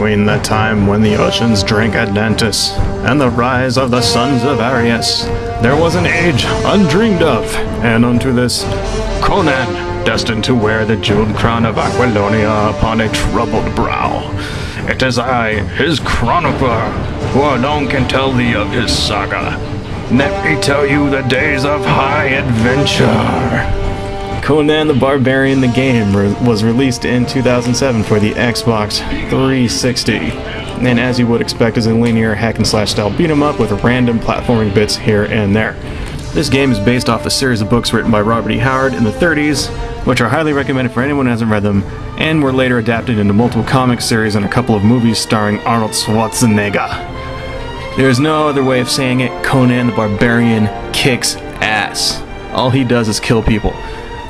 between the time when the oceans drank Atlantis and the rise of the sons of Aries, there was an age undreamed of, and unto this Conan, destined to wear the jeweled crown of Aquilonia upon a troubled brow. It is I, his chronicler, who alone can tell thee of his saga. Let me tell you the days of high adventure. Conan the Barbarian the game was released in 2007 for the Xbox 360, and as you would expect is a linear hack-and-slash style beat-em-up with random platforming bits here and there. This game is based off a series of books written by Robert E. Howard in the 30s, which are highly recommended for anyone who hasn't read them, and were later adapted into multiple comic series and a couple of movies starring Arnold Schwarzenegger. There is no other way of saying it. Conan the Barbarian kicks ass. All he does is kill people.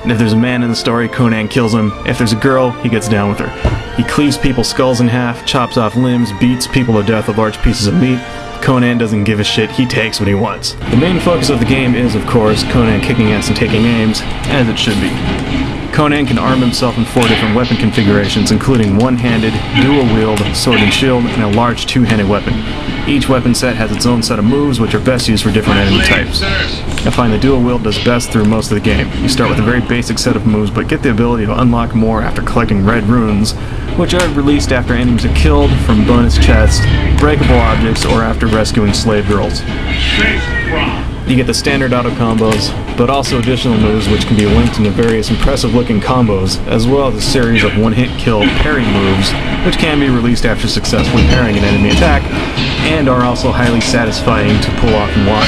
And if there's a man in the story, Conan kills him. If there's a girl, he gets down with her. He cleaves people's skulls in half, chops off limbs, beats people to death with large pieces of meat. Conan doesn't give a shit, he takes what he wants. The main focus of the game is, of course, Conan kicking ass and taking names, as it should be. Conan can arm himself in 4 different weapon configurations, including one-handed, dual-wield, sword and shield, and a large two-handed weapon. Each weapon set has its own set of moves, which are best used for different enemy types. I find the dual-wield does best through most of the game. You start with a very basic set of moves, but get the ability to unlock more after collecting red runes, which are released after enemies are killed, from bonus chests, breakable objects, or after rescuing slave girls. You get the standard auto combos, but also additional moves which can be linked into various impressive looking combos, as well as a series of one-hit kill parry moves, which can be released after successfully parrying an enemy attack, and are also highly satisfying to pull off and watch.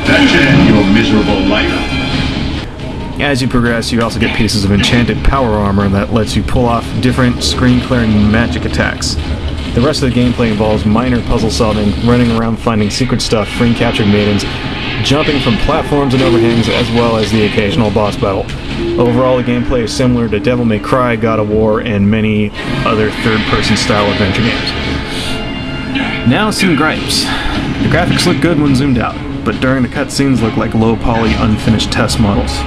That should end your miserable life. As you progress, you also get pieces of enchanted power armor that lets you pull off different screen-clearing magic attacks. The rest of the gameplay involves minor puzzle solving, running around finding secret stuff, freeing captured maidens, jumping from platforms and overhangs, as well as the occasional boss battle. Overall, the gameplay is similar to Devil May Cry, God of War, and many other third-person style adventure games. Now some gripes. The graphics look good when zoomed out, but during the cutscenes look like low-poly, unfinished test models.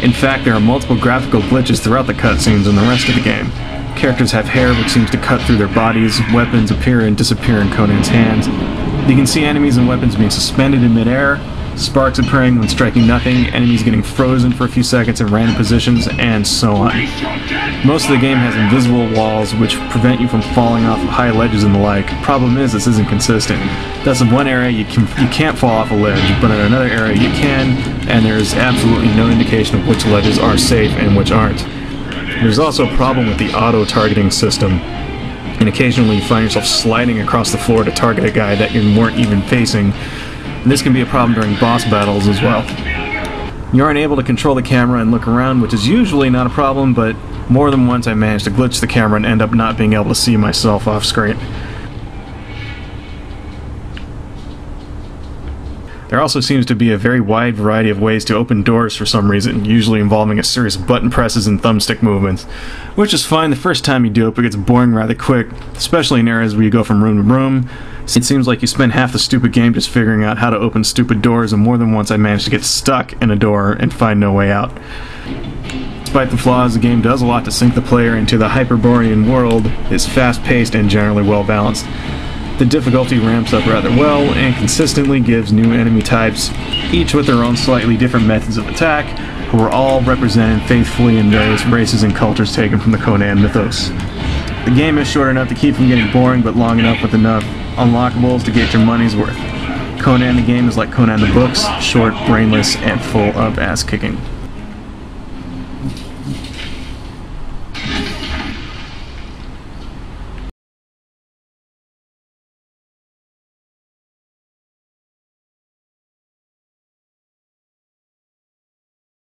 In fact, there are multiple graphical glitches throughout the cutscenes and the rest of the game. Characters have hair which seems to cut through their bodies, weapons appear and disappear in Conan's hands. You can see enemies and weapons being suspended in midair, sparks appearing when striking nothing, enemies getting frozen for a few seconds in random positions, and so on. Most of the game has invisible walls which prevent you from falling off of high ledges and the like. Problem is, this isn't consistent. Thus in one area you can't fall off a ledge, but in another area you can, and there is absolutely no indication of which ledges are safe and which aren't. There's also a problem with the auto-targeting system, and occasionally you find yourself sliding across the floor to target a guy that you weren't even facing. And this can be a problem during boss battles as well. You aren't able to control the camera and look around, which is usually not a problem, but more than once I managed to glitch the camera and end up not being able to see myself off screen. There also seems to be a very wide variety of ways to open doors for some reason, usually involving a series of button presses and thumbstick movements, which is fine the first time you do it, but gets boring rather quick, especially in areas where you go from room to room. It seems like you spend half the stupid game just figuring out how to open stupid doors, and more than once I managed to get stuck in a door and find no way out. Despite the flaws, the game does a lot to sink the player into the Hyperborean world, is fast-paced and generally well-balanced. The difficulty ramps up rather well and consistently gives new enemy types, each with their own slightly different methods of attack, who are all represented faithfully in various races and cultures taken from the Conan mythos. The game is short enough to keep from getting boring, but long enough with enough unlockables to get your money's worth. Conan the game is like Conan the books, short, brainless, and full of ass-kicking.